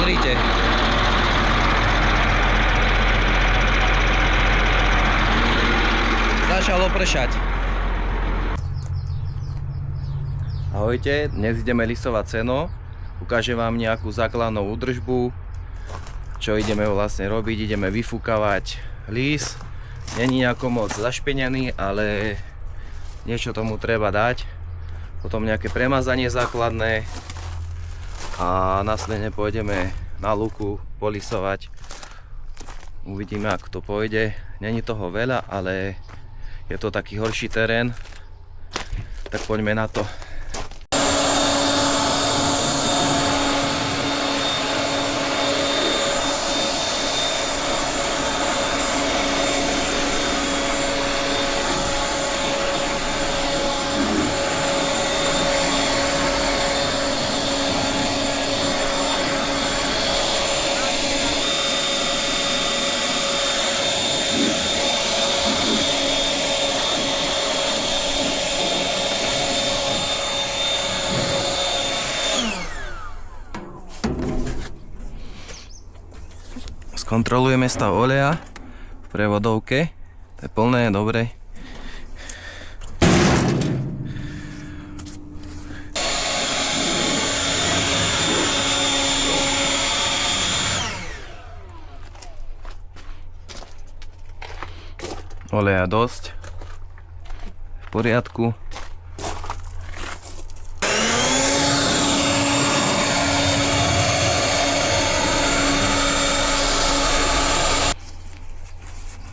pozrite. Začalo pršať. Ahojte, dnes ideme lisovať seno. Ukážem vám nejakú základnú údržbu, čo ideme vlastne robiť. Ideme vyfúkavať lis. Není nejako moc zašpenený, ale niečo tomu treba dať. Potom nejaké premazanie základné a následne pôjdeme na lúku polisovať. Uvidíme, ako to pôjde. Není toho veľa, ale je to taký horší terén, tak poďme na to. Kontrolujeme stav oleja v prevodovke. To je plné, dobre. Oleja dosť. V poriadku.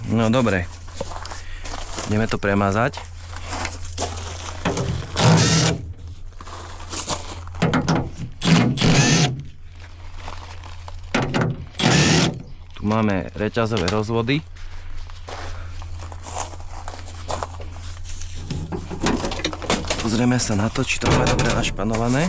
No dobre, ideme to premazať. Tu máme reťazové rozvody. Pozrieme sa na to, či to máme dobre našpanované.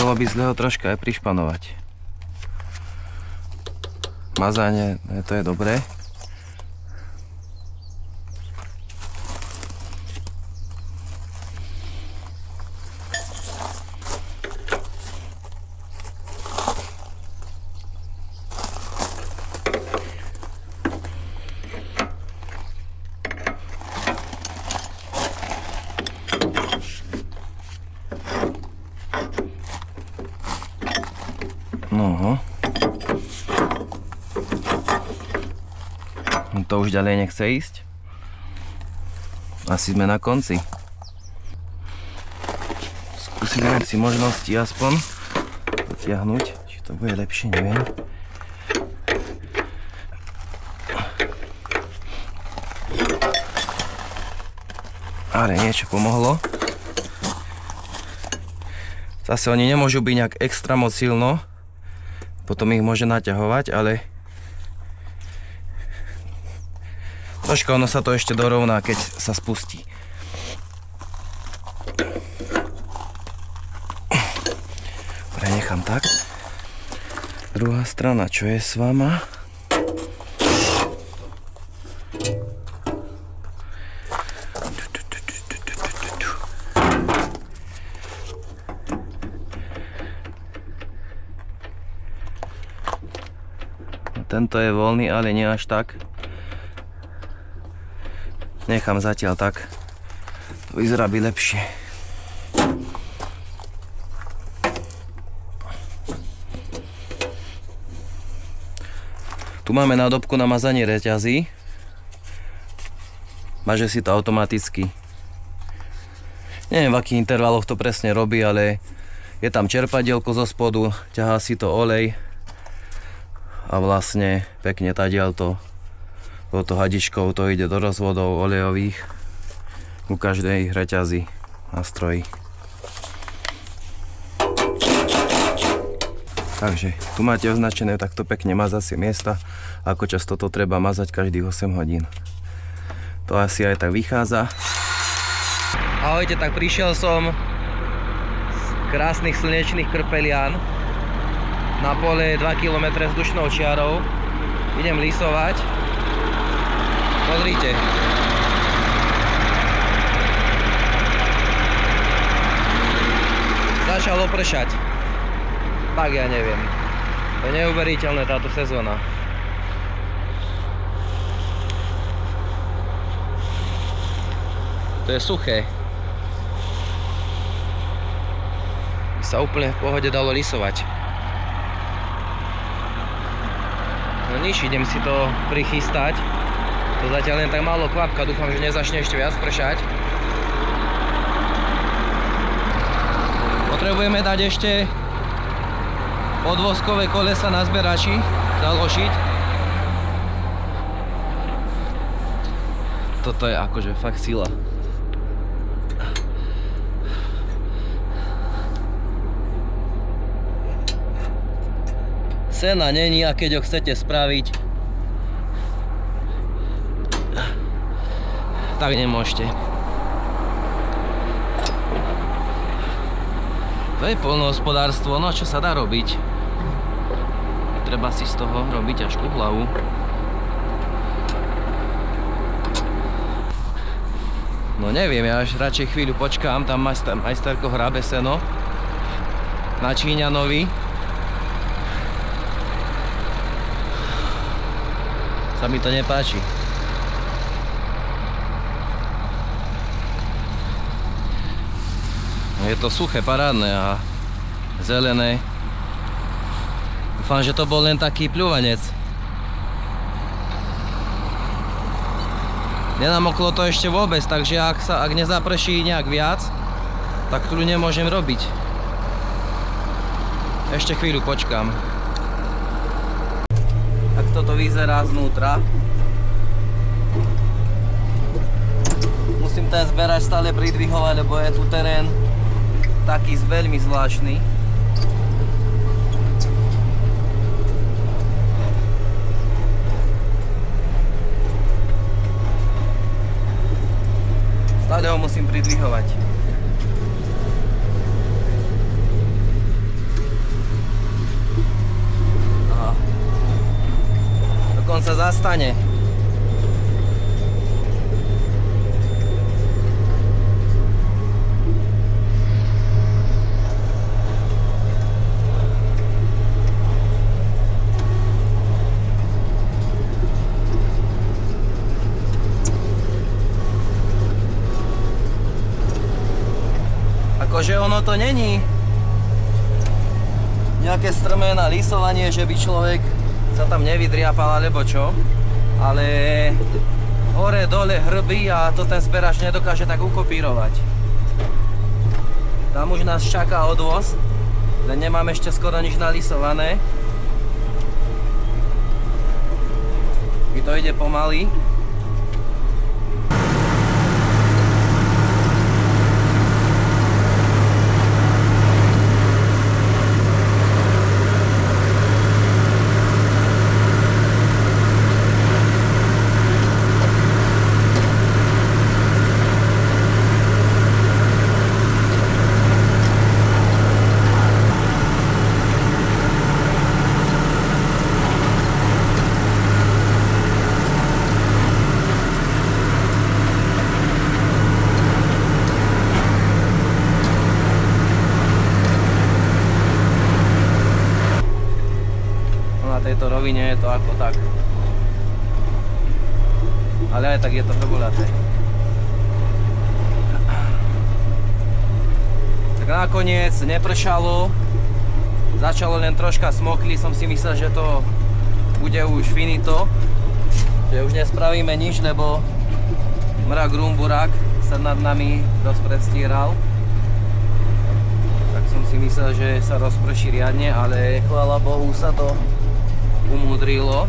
Bolo by zle ho troška aj prišpanovať. Mazanie, to je dobré. No. To už ďalej nechce ísť. Asi sme na konci. Skúsime si možnosti aspoň dotiahnuť, či to bude lepšie, neviem. Ale niečo pomohlo. Zase oni nemôžu byť nejak extra moc silno. Potom ich môže naťahovať, ale troška ono sa to ešte dorovná, keď sa spustí. Prenechám tak. Druhá strana, čo je s vama? Tento je voľný, ale nie až tak. Nechám zatiaľ tak. To vyzerá by lepšie. Tu máme nádobku na mazanie reťazí. Maže si to automaticky. Neviem, v akých intervaloch to presne robí, ale je tam čerpadielko zo spodu, ťahá si to olej. A vlastne pekne tadiaľto touto hadičkou to ide do rozvodov olejových ku každej reťazi na stroji. Takže tu máte označené takto pekne mazacie miesta, ako často to treba mazať každých 8 hodín. To asi aj tak vychádza. Ahojte, tak prišiel som z krásnych slnečných Krpelian. na pole 2 km vzdušnou čiarou. Idem lisovať. Pozrite. Začalo pršať. Tak ja neviem. To je neuveriteľné táto sezóna. To je suché. By sa úplne v pohode dalo lisovať. No nič, idem si to prichystať. To zatiaľ len tak málo kvapka, dúfam, že nezačne ešte viac pršať. Potrebujeme dať ešte podvozkové kolesa na zberači, založiť. Toto je akože fakt sila. Sena není, a keď ho chcete spraviť, tak nemôžete. To je poľnohospodárstvo, no čo sa dá robiť. Treba si z toho robiť ťažkú hlavu. No neviem, ja až radšej chvíľu počkám, tam majsterko hrabe seno na Číňanovi. Sa mi to nepáči. Je to suché, parádne a zelené. Dúfam, že to bol len taký pľúvanec. Nenamoklo to ešte vôbec, takže ak nezaprší nejak viac, tak tu nemôžem robiť. Ešte chvíľu počkám. Tak toto vyzerá znútra. Musím ten zberač stále pridvihovať, lebo je tu terén taký veľmi zvláštny. Stále ho musím pridvihovať. Aha. Dokonca zastane. Akože ono to není nejaké strmé na lisovanie, že by človek sa tam nevydriapal alebo čo, ale hore, dole, hrby a to ten zberač nedokáže tak ukopírovať. Tam už nás čaká odvoz, len nemám ešte skoro nič nalisované. Mi to ide pomaly. Na tejto rovine je to ako tak. Ale aj tak je to hrboľaté. Tak nakoniec nepršalo. Začalo len troška smokli. Som si myslel, že to bude už finito. Že už nespravíme nič, lebo mrak rumburák sa nad nami dosť predstíral. Tak som si myslel, že sa rozprší riadne, ale chvála Bohu sa to umudrilo.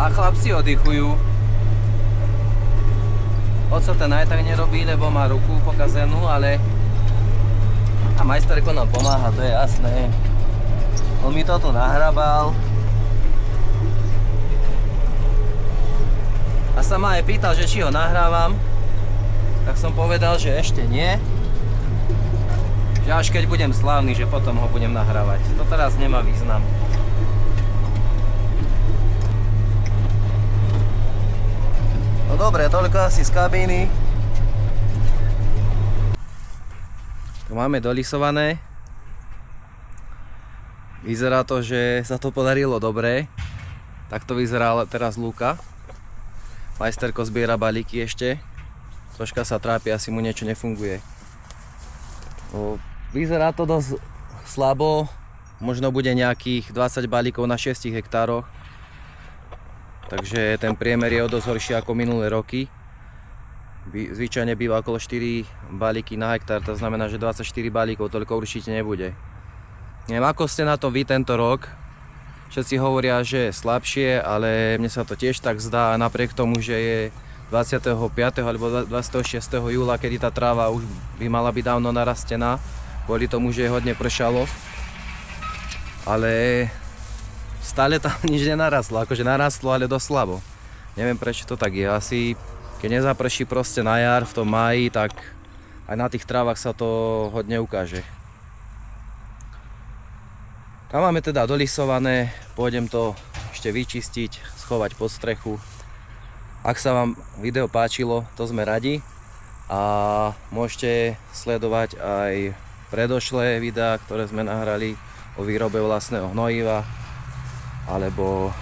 A chlapci oddychujú. Oco ten aj tak nerobí, lebo má ruku pokazenú, ale a majsterko nám pomáha, to je jasné. On mi to tu nahrabal. A sa ma aj pýtal, že či ho nahrávam. Tak som povedal, že ešte nie. Že až keď budem slávny, že potom ho budem nahrávať. To teraz nemá význam. No dobre, toľko asi z kabíny. Tu máme dolisované. Vyzerá to, že sa to podarilo dobre. Tak to vyzerá teraz lúka. Majsterko zbiera balíky ešte. Troška sa trápi, asi mu niečo nefunguje. Vyzerá to dosť slabo. Možno bude nejakých 20 balíkov na 6 hektároch. Takže ten priemer je o dosť horší ako minulé roky. Zvyčajne býva okolo 4 balíky na hektár, to znamená, že 24 balíkov toľko určite nebude. Neviem, ako ste na to vy tento rok. Všetci hovoria, že je slabšie, ale mne sa to tiež tak zdá, napriek tomu, že je 25. alebo 26. júla, kedy tá tráva už by mala byť dávno narastená, kvôli tomu, že hodne pršalo. Ale stále tam nič nenarastlo, akože narastlo, ale dosť slabo. Neviem, prečo to tak je. Asi keď nezaprší proste na jar, v tom máji, tak aj na tých trávach sa to hodne ukáže. Tam máme teda dolisované, pôjdem to ešte vyčistiť, schovať pod strechu. Ak sa vám video páčilo, to sme radi a môžete sledovať aj predošlé videá, ktoré sme nahrali o výrobe vlastného hnojiva, alebo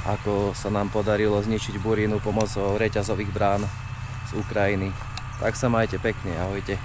ako sa nám podarilo zničiť burinu pomocou reťazových brán z Ukrajiny. Tak sa majte pekne, ahojte.